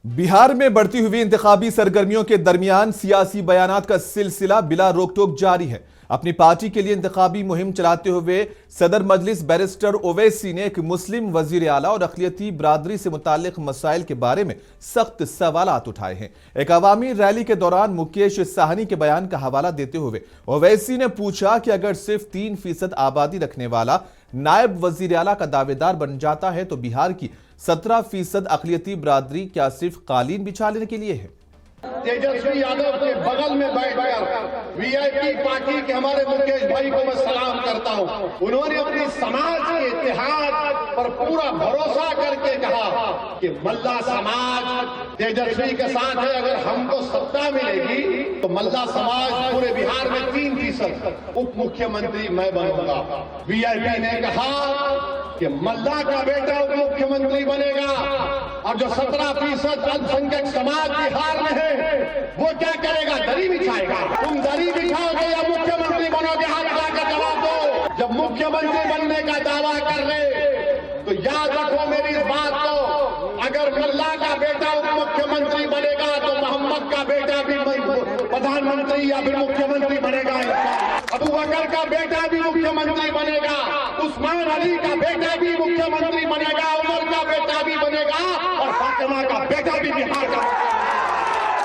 बिहार में बढ़ती हुई इंतखाबी सरगर्मियों के दरमियान सियासी बयानात का सिलसिला बिला रोक टोक जारी है। अपनी पार्टी के लिए इंतखाबी मुहिम चलाते हुए सदर मजलिस बैरिस्टर ओवैसी ने एक मुस्लिम वजीर आला और अक़लियती बरादरी से मुताल्लिक मसाइल के बारे में सख्त सवालात उठाए हैं। एक अवामी रैली के दौरान मुकेश साहनी के बयान का हवाला देते हुए ओवैसी ने पूछा कि अगर सिर्फ 3% आबादी रखने वाला नायब वजीर आला का दावेदार बन जाता है तो बिहार की 17% अक़लियती बरादरी क्या सिर्फ कालीन बिछाने के लिए है? तेजस्वी यादव के बगल में बैठकर वीआईपी पार्टी के हमारे मुकेश भाई को मैं सलाम करता हूं। उन्होंने अपने समाज के इतिहास पर पूरा भरोसा करके कहा कि मल्ला समाज तेजस्वी के साथ है। अगर हमको सत्ता मिलेगी तो मल्ला समाज पूरे बिहार में 3% उप मुख्यमंत्री मैं बनूंगा। वीआईपी ने कहा कि मल्ला का बेटा उप मुख्यमंत्री बनेगा और जो 17% अल्पसंख्यक समाज बिहार में है वो क्या करेगा? दरी बिछाएगा। तुम दरी बिछाओगे या मुख्यमंत्री बनोगे? हाथ उठाकर जवाब दो। जब मुख्यमंत्री बनने का दावा कर रहे तो याद रखो मेरी इस बात को, अगर मल्ला का बेटा उप मुख्यमंत्री बनेगा तो मोहम्मद का बेटा भी प्रधानमंत्री या फिर मुख्यमंत्री बनेगा। अबू बकर का बेटा भी मुख्यमंत्री बनेगा, उस्मान अली का बेटा भी मुख्यमंत्री बनेगा, उमर का बेटा भी बनेगा और फातिमा का बेटा भी बिहार का